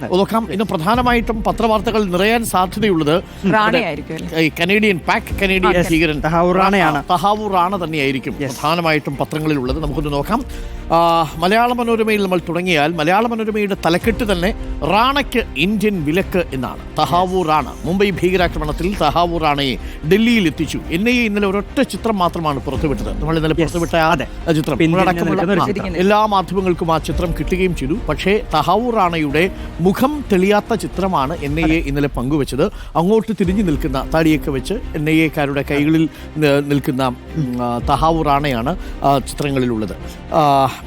നോക്കാം. ഇന്ന് പ്രധാനമായിട്ടും പത്രവാർത്തകൾ നിറയാൻ സാധ്യതയുള്ളത് കനേഡിയൻ ഭീകരൻ തഹാവൂർ റാണ തന്നെയായിരിക്കും പ്രധാനമായിട്ടും പത്രങ്ങളിലുള്ളത്. നമുക്കൊന്ന് നോക്കാം. മലയാള മനോരമയിൽ നമ്മൾ തുടങ്ങിയാൽ മലയാള മനോരമയുടെ തലക്കെട്ട് തന്നെ റാണയ്ക്ക് ഇന്ത്യൻ വിലക്ക് എന്നാണ്. തഹാവൂർ റാണ മുംബൈ ഭീകരാക്രമണത്തിൽ തഹാവൂർ റാണയെ ഡൽഹിയിൽ എത്തിച്ചു. NIA ഇന്നലെ ഒരൊറ്റ ചിത്രം മാത്രമാണ് പുറത്തുവിട്ടത്. നമ്മൾ ഇന്നലെ പുറത്തുവിട്ട ആ ചിത്രം എല്ലാ മാധ്യമങ്ങൾക്കും ആ ചിത്രം കിട്ടുകയും ചെയ്തു. പക്ഷേ തഹാവൂർ റാണയുടെ മുഖം തെളിയാത്ത ചിത്രമാണ് NIA ഇന്നലെ പങ്കുവച്ചത്. അങ്ങോട്ട് തിരിഞ്ഞു നിൽക്കുന്ന താടിയൊക്കെ വെച്ച് NIA-കാരുടെ കൈകളിൽ നിൽക്കുന്ന തഹാവൂർ റാണയാണ് ചിത്രങ്ങളിലുള്ളത്.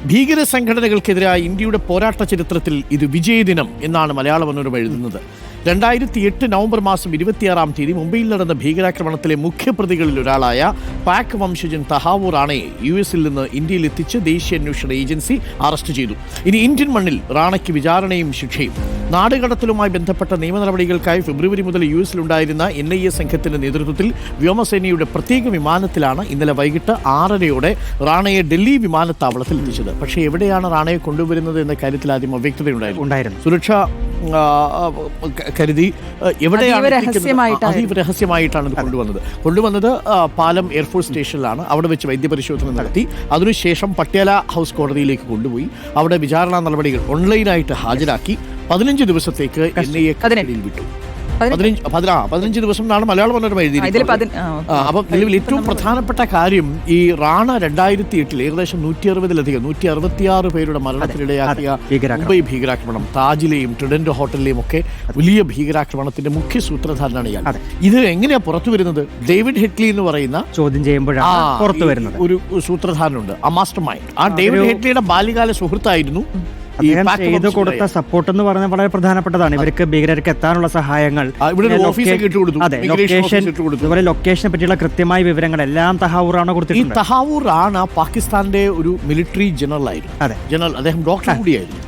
ഭീകര സംഘടനകൾക്കെതിരായ ഇന്ത്യയുടെ പോരാട്ട ചരിത്രത്തിൽ ഇത് വിജയദിനം എന്നാണ് മലയാള മനോരമ എഴുതുന്നത്. 2008 നവംബർ മാസം 26 മുംബൈയിൽ നടന്ന ഭീകരാക്രമണത്തിലെ മുഖ്യപ്രതികളിൽ ഒരാളായ പാക് വംശജൻ തഹാവൂർ റാണയെ US നിന്ന് ഇന്ത്യയിൽ എത്തിച്ച് ദേശീയ അന്വേഷണ ഏജൻസി അറസ്റ്റ് ചെയ്തു. ഇനി ഇന്ത്യൻ മണ്ണിൽ റാണയ്ക്ക് വിചാരണയും ശിക്ഷയും. നാടുകടത്തലുമായി ബന്ധപ്പെട്ട നിയമ നടപടികൾക്കായി ഫെബ്രുവരി മുതൽ US-ലുണ്ടായിരുന്ന NIA സംഘത്തിന്റെ നേതൃത്വത്തിൽ വ്യോമസേനയുടെ പ്രത്യേക വിമാനത്തിലാണ് ഇന്നലെ വൈകിട്ട് 6:30 റാണയെ ഡൽഹി വിമാനത്താവളത്തിൽ എത്തിച്ചത്. പക്ഷേ എവിടെയാണ് റാണയെ കൊണ്ടുവരുന്നത് എന്ന കാര്യത്തിൽ ആദ്യം അവ്യക്തതയുണ്ടായിരുന്നു. സുരക്ഷ കരുതി എവിടെയാണ് അതീവ രഹസ്യമായിട്ടാണ് ഇത് കൊണ്ടുവന്നത്. പാലം എയർഫോഴ്സ് സ്റ്റേഷനിലാണ്. അവിടെ വെച്ച് വൈദ്യപരിശോധന നടത്തി. അതിനുശേഷം പട്യാല ഹൗസ് കോടതിയിലേക്ക് കൊണ്ടുപോയി അവിടെ വിചാരണാ നടപടികൾ ഓൺലൈനായിട്ട് ഹാജരാക്കി 15 ദിവസത്തേക്ക് NIA കസ്റ്റഡിയിൽ വിട്ടു. 15 ദിവസം എന്നാണ് മലയാള മനോരമ എഴുതിയിരിക്കുന്നത്. അപ്പം നിലവിൽ ഏറ്റവും പ്രധാനപ്പെട്ട കാര്യം ഈ റാണ 2008 ഏകദേശം 166 പേരുടെ മരണത്തിനിടയാക്കിയ മുംബൈ ഭീകരാക്രമണം, താജിലെയും ട്രിഡന്റ് ഹോട്ടലിലെയും ഒക്കെ വലിയ ഭീകരാക്രമണത്തിന്റെ മുഖ്യ സൂത്രധാരനാണ് ഇയാൾ. ഇത് എങ്ങനെയാ പുറത്തു വരുന്നത്? ഡേവിഡ് ഹെഡ്ലി എന്ന് പറയുന്ന ചോദ്യം ചെയ്യുമ്പോഴാണ് പുറത്തു വരുന്നത് ഒരു സൂത്രധാരനുണ്ട്, ആ മാസ്റ്റർ മൈൻഡ്. ആ ഡേവിഡ് ഹെഡ്ലിയുടെ ബാല്യകാല സുഹൃത്തായിരുന്നു. ചെയ്ത് കൊടുത്ത സപ്പോർട്ട് എന്ന് പറഞ്ഞാൽ വളരെ പ്രധാനപ്പെട്ടതാണ്. ഇവർക്ക് ഭീകരർക്ക് എത്താനുള്ള സഹായങ്ങൾ, ലൊക്കേഷനെ പറ്റിയുള്ള കൃത്യമായ വിവരങ്ങളെല്ലാം തഹാവൂർ റാണ കൊടുത്തിട്ടുണ്ട്. ഈ തഹാവൂർ റാണ പാകിസ്ഥാന്റെ ഒരു മിലിറ്ററി ജനറൽ ആയിരുന്നു. അദ്ദേഹം ഡോക്ടർ കൂടിയായിരുന്നു.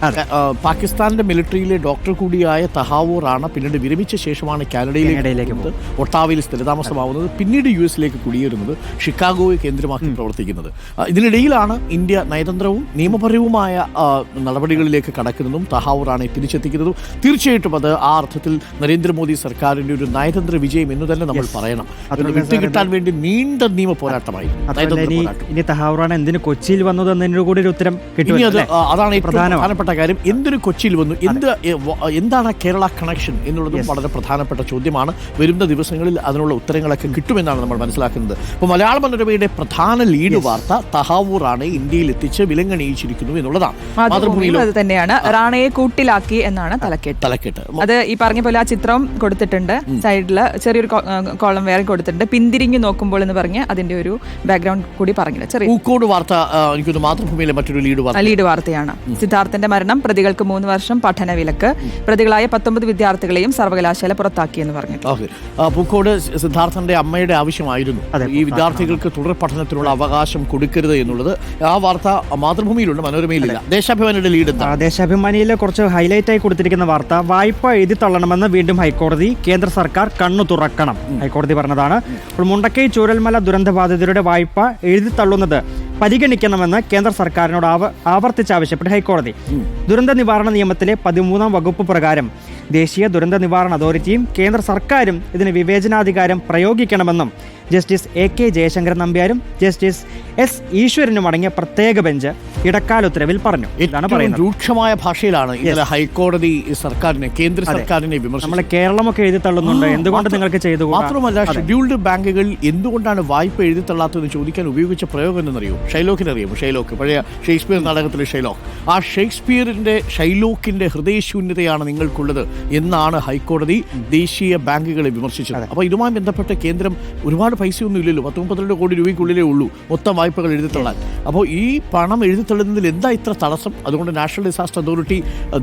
പാകിസ്ഥാന്റെ മിലിറ്ററിയിലെ ഡോക്ടർ കൂടിയായ തഹാവൂർ റാണ പിന്നീട് വിരമിച്ച ശേഷമാണ് കാനഡയിലേക്ക് ഒട്ടാവയിൽ സ്ഥിരതാമസമാവുന്നത്. പിന്നീട് US-ലേക്ക് കുടിയേറുന്നത്, ഷിക്കാഗോയെ കേന്ദ്രമാക്കി പ്രവർത്തിക്കുന്നത്. ഇതിനിടയിലാണ് ഇന്ത്യ നയതന്ത്രവും നിയമപരവുമായ നടപടികളിലേക്ക് കടക്കുന്നതും തഹാവൂർ റാണയെ തിരിച്ചെത്തിക്കുന്നതും. തീർച്ചയായിട്ടും അത് ആ അർത്ഥത്തിൽ നരേന്ദ്രമോദി സർക്കാരിന്റെ ഒരു നയതന്ത്ര വിജയം എന്ന് തന്നെ നമ്മൾ പറയണം. വിട്ടുകിട്ടാൻ വേണ്ടി നീണ്ട നിയമ പോരാട്ടമായിരുന്നു. ഇനി തഹാവൂർ റാണ എന്തിന് കൊച്ചിയിൽ വന്നത് എന്നതിന് കൂടി ഒരു ഉത്തരം കിട്ടും. അതാണ് ഏറ്റവും പ്രധാനപ്പെട്ട കാര്യം. എന്തിനു കൊച്ചിയിൽ വന്നു, എന്താണ് കേരള കണക്ഷൻ എന്നുള്ളതും വളരെ പ്രധാനപ്പെട്ട ചോദ്യമാണ്. വരുന്ന ദിവസങ്ങളിൽ അതിനുള്ള ഉത്തരങ്ങളൊക്കെ കിട്ടുമെന്നാണ് നമ്മൾ മനസ്സിലാക്കുന്നത്. അപ്പോൾ മലയാള മനോരമയുടെ പ്രധാന ലീഡ് വാർത്ത തഹാവൂർ റാണയെ ഇന്ത്യയിൽ എത്തിച്ച് വിലങ്ങണിയിച്ചിരിക്കുന്നു എന്നുള്ളതാണ്. മാതൃഭൂമിയിൽ തന്നെയാണ് റാണയെ കൂട്ടിലാക്കി എന്നാണ് തലക്കെട്ട്. അത് ഈ പറഞ്ഞ പോലെ ആ ചിത്രം കൊടുത്തിട്ടുണ്ട്. സൈഡില് ചെറിയൊരു കോളം വേറെ കൊടുത്തിട്ടുണ്ട്. പിന്തിരിഞ്ഞു നോക്കുമ്പോൾ എന്ന് പറഞ്ഞ് അതിന്റെ ഒരു ബാക്ക്ഗ്രൗണ്ട് കൂടി പറഞ്ഞില്ല. ചെറിയ വാർത്ത എനിക്കൊന്ന് മാതൃഭൂമിയിലെ മറ്റൊരു ലീഡ് വാർത്തയാണ്. സിദ്ധാർത്ഥന്റെ മരണം, പ്രതികൾക്ക് 3 വർഷം പഠന വിലക്ക്, പ്രതികളായ 19 വിദ്യാർത്ഥികളെയും സർവകലാശാല പുറത്താക്കിയെന്ന് പറഞ്ഞു. പൂക്കോട് സിദ്ധാർത്ഥന്റെ അമ്മയുടെ ആവശ്യമായിരുന്നു ഈ വിദ്യാർത്ഥികൾക്ക് തുടർ പഠനത്തിനുള്ള അവകാശം കൊടുക്കരുത് എന്നുള്ളത്. ആ വാർത്ത മാതൃഭൂമിയിലുണ്ട്, മനോരമയിലില്ല. ദേശാഭിമാനിയുടെ ലീഡ്. ദേശാഭിമാനിയിലെ കുറച്ച് ഹൈലൈറ്റ് ആയി കൊടുത്തിരിക്കുന്ന വാർത്ത, വായ്പ എഴുതി തള്ളണമെന്ന് വീണ്ടും ഹൈക്കോടതി, കേന്ദ്ര സർക്കാർ കണ്ണു തുറക്കണം. ഹൈക്കോടതി പറഞ്ഞതാണ്. അപ്പോൾ മുണ്ടക്കൈ ചൂരൽമല ദുരന്ത ബാധിതരുടെ വായ്പ എഴുതി തള്ളുന്നത് പരിഗണിക്കണമെന്ന് കേന്ദ്ര സർക്കാരിനോട് ആവർത്തിച്ചാവശ്യപ്പെട്ട് ഹൈക്കോടതി. ദുരന്ത നിവാരണ നിയമത്തിലെ 13ാം വകുപ്പ് പ്രകാരം ദേശീയ ദുരന്ത നിവാരണ അതോറിറ്റിയും കേന്ദ്ര സർക്കാരും ഇതിന് വിവേചനാധികാരം പ്രയോഗിക്കണമെന്നും ജസ്റ്റിസ് AK ജയശങ്കരൻ നമ്പ്യാരും ജസ്റ്റിസ് S ഈശ്വരനും അടങ്ങിയ പ്രത്യേക ബെഞ്ച് ഇടക്കാല ഉത്തരവിൽ പറഞ്ഞു. ഇതാണ് പറയുന്നത്. രൂക്ഷമായ ഭാഷയിലാണ് ഹൈക്കോടതി സർക്കാരിനെ, കേന്ദ്ര സർക്കാരിനെ വിമർശിച്ചു. നമ്മളെ കേരളമൊക്കെ എഴുതി തള്ളുന്നുണ്ട്, എന്തുകൊണ്ട് നിങ്ങൾക്ക് ചെയ്തു? മാത്രമല്ല ഷെഡ്യൂൾഡ് ബാങ്കുകൾ എന്തുകൊണ്ടാണ് വായ്പ എഴുതി തള്ളാത്തതെന്ന് ചോദിക്കാൻ ഉപയോഗിച്ച പ്രയോഗം എന്നറിയോ? ഷൈലോക്കിനറിയാമോ? ഷൈലോക്ക്, പഴയ ഷേക്സ്പിയർ നാടകത്തിലെ ഷൈലോക്ക്. ആ ഷൈലോക്കിന്റെ ഹൃദയശൂന്യതയാണ് നിങ്ങൾക്കുള്ളത് എന്നാണ് ഹൈക്കോടതി ദേശീയ ബാങ്കുകളെ വിമർശിച്ചത്. അപ്പോൾ ഇതുമായി ബന്ധപ്പെട്ട് കേന്ദ്രം ഒരുപാട് പൈസയൊന്നും ഇല്ലല്ലോ, 132 കോടി രൂപയ്ക്കുള്ളിലേ ഉള്ളൂ മൊത്തം വായ്പകൾ എഴുതിത്തള്ളാൻ. അപ്പോൾ ഈ പണം എഴുതിത്തള്ളുന്നതിൽ എന്താ ഇത്ര തടസ്സം? അതുകൊണ്ട് നാഷണൽ ഡിസാസ്റ്റർ അതോറിറ്റി,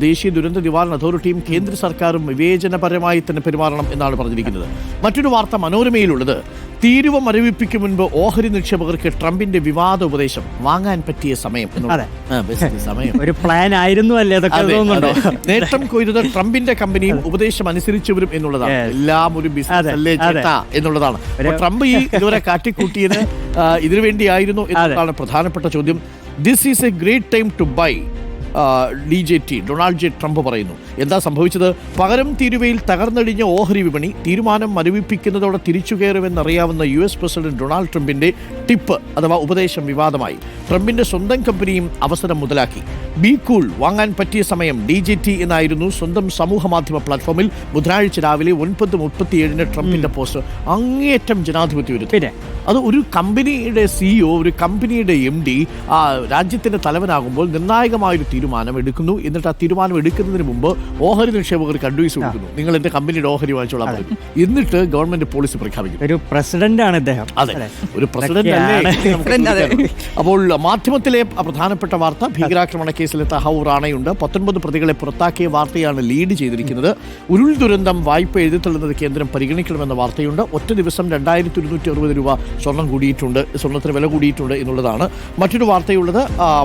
ദേശീയ ദുരന്ത നിവാരണ അതോറിറ്റിയും കേന്ദ്ര സർക്കാരും വിവേചനപരമായി തന്നെ പെരുമാറണം എന്നാണ് പറഞ്ഞിരിക്കുന്നത്. മറ്റൊരു വാർത്ത മനോരമയിലുള്ളത്, തീരുവ മരവിപ്പിക്ക് മുൻപ് ഓഹരി നിക്ഷേപകർക്ക് ട്രംപിന്റെ വിവാദ ഉപദേശം, വാങ്ങാൻ പറ്റിയ സമയം. ഒരു പ്ലാൻ ആയിരുന്നു അല്ലേ? നേട്ടം കൊയ്തത് ട്രംപിന്റെ കമ്പനിയും ഉപദേശം അനുസരിച്ചവരും എന്നുള്ളതാണ്. എല്ലാം ഒരു ബിസിനസ് അല്ലേ ചേട്ടാ എന്നുള്ളതാണ്. ട്രംപ് ഈ ഇതുവരെ കാട്ടിക്കൂട്ടിയത് ഇതിനു വേണ്ടിയായിരുന്നു എന്നതാണ് പ്രധാനപ്പെട്ട ചോദ്യം. This is a great time to buy DJT Donald J Trump പറയുന്നു. എന്താ സംഭവിച്ചത്? പകരം തീരുവയിൽ തകർന്നടിഞ്ഞ ഓഹരി വിപണി തീരുമാനം മരവിപ്പിക്കുന്നതോടെ തിരിച്ചു കയറുമെന്നറിയാവുന്ന US പ്രസിഡന്റ് ഡൊണാൾഡ് ട്രംപിന്റെ ടിപ്പ് അഥവാ ഉപദേശം വിവാദമായി. ട്രംപിന്റെ സ്വന്തം കമ്പനിയും അവസരം മുതലാക്കി. ബി കൂൾ വാങ്ങാൻ പറ്റിയ സമയം DJT എന്നായിരുന്നു സ്വന്തം സമൂഹ മാധ്യമ പ്ലാറ്റ്ഫോമിൽ ബുധനാഴ്ച രാവിലെ 9:37 ട്രംപിന്റെ പോസ്റ്റ്. അങ്ങേയറ്റം ജനാധിപത്യ വിരുദ്ധം. അത് ഒരു കമ്പനിയുടെ CEO, ഒരു കമ്പനിയുടെ MD രാജ്യത്തിന്റെ തലവനാകുമ്പോൾ നിർണായകമായൊരു തീരുമാനം എടുക്കുന്നു. എന്നിട്ട് ആ തീരുമാനം എടുക്കുന്നതിന് മുമ്പ് ഓഹരി നിക്ഷേപകർക്ക് അഡ്വൈസ് കൊടുക്കുന്നു, നിങ്ങൾ എന്റെ കമ്പനിയുടെ ഓഹരി വാങ്ങിച്ചോളാൻ പറയും. എന്നിട്ട് ഗവൺമെന്റ് പോളിസി പ്രഖ്യാപിക്കും. ഒരു പ്രസിഡന്റ് ആണ് ഇദ്ദേഹം. അതെ, ഒരു പ്രസിഡന്റ് അല്ലേ. അപ്പോൾ മാധ്യമത്തിലെ പ്രധാനപ്പെട്ട വാർത്ത, ഭീകരാക്രമണ കേസിലെ തഹവൂർ റാണയുണ്ട്. 19 പ്രതികളെ പുറത്താക്കിയ വാർത്തയാണ് ലീഡ് ചെയ്തിരിക്കുന്നത്. ഉരുൾ ദുരന്തം വായ്പ എഴുതിത്തള്ളുന്നത് കേന്ദ്രം പരിഗണിക്കണമെന്ന വാർത്തയുണ്ട്. ഒറ്റ ദിവസം 2260 രൂപ സ്വർണം കൂടിയിട്ടുണ്ട്, സ്വർണത്തിന് വില കൂടിയിട്ടുണ്ട് എന്നുള്ളതാണ്. മറ്റൊരു വാർത്തയുള്ളത്,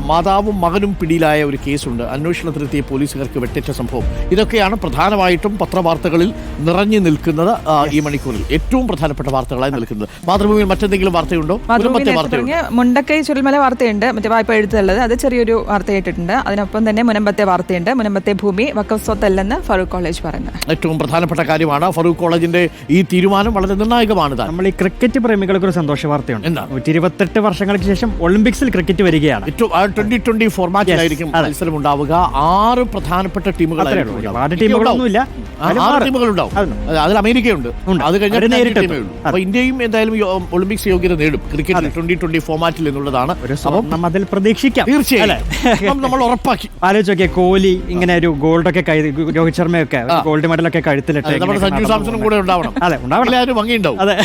മാതാവും മകനും പിടിയിലായ ഒരു കേസുണ്ട്. അന്വേഷണത്തിലെത്തിയ പോലീസുകാർക്ക് വെട്ടേറ്റ സംഭവം. ഇതൊക്കെയാണ് പ്രധാനമായിട്ടും പത്രവാർത്തകളിൽ നിറഞ്ഞു നിൽക്കുന്നത് ഈ മണിക്കൂറിൽ ഏറ്റവും പ്രധാനപ്പെട്ട വാർത്തകളായി നിൽക്കുന്നത്. മാതൃഭൂമിയിൽ മറ്റെന്തെങ്കിലും വാർത്തയുണ്ടോ? മുണ്ടക്കൈ ചുരൽമല വാർത്തയുണ്ട്, മറ്റേ വായ്പ എഴുത്തുള്ളത്, അത് ചെറിയൊരു വാർത്തയായിട്ടുണ്ട്. അതിനൊപ്പം തന്നെ മുനമ്പത്തെ വാർത്തയുണ്ട്. മുനമ്പത്തെ ഭൂമി വഖഫ് സ്വത്തല്ലെന്ന് ഫറൂഖ് കോളേജ് പറയുന്നത് ഏറ്റവും പ്രധാനപ്പെട്ട കാര്യമാണ്. ഫറൂഖ് കോളേജിന്റെ ഈ തീരുമാനം വളരെ നിർണായകമാണ്. നമ്മൾ ഈ ക്രിക്കറ്റ് പ്രേമികൾക്ക് ഒരു സന്തോഷ വാർത്തയുണ്ട്. 128 വർഷങ്ങൾക്ക് ശേഷം ഒളിമ്പിക്സിൽ ക്രിക്കറ്റ് വരികയാണ്. 2020 ഫോർമാറ്റിലായിരിക്കും മത്സരം ഉണ്ടാവുക. 6 പ്രധാനപ്പെട്ട ടീമുകളായിരിക്കും. 6 ടീമുകളുണ്ടാവും. അതിൽ അമേരിക്കയുണ്ട്, അത് കഴിഞ്ഞാൽ അപ്പൊ ഇന്ത്യയും എന്തായാലും ഒളിമ്പിക്സ് യോഗ്യത നേടും ക്രിക്കറ്റിൽ 2020 ഫോർമാറ്റിൽ എന്നുള്ളതാണ്. അപ്പം അതിൽ പ്രതീക്ഷിക്കാം. തീർച്ചയായും നമ്മൾ ഉറപ്പാക്കി. ആലോചിച്ച് നോക്കിയാൽ കോഹ്ലി ഇങ്ങനെ ഒരു ഗോൾഡൊക്കെ, രോഹിത് ശർമ്മയൊക്കെ ഗോൾഡ് മെഡലൊക്കെ കഴുത്തിലിട്ട് നമ്മുടെ സഞ്ജു സാംസണും കൂടെ ഉണ്ടാവണം. അതെ, ഉണ്ടാവണം. ഭംഗിയുണ്ടാവും. അതെ.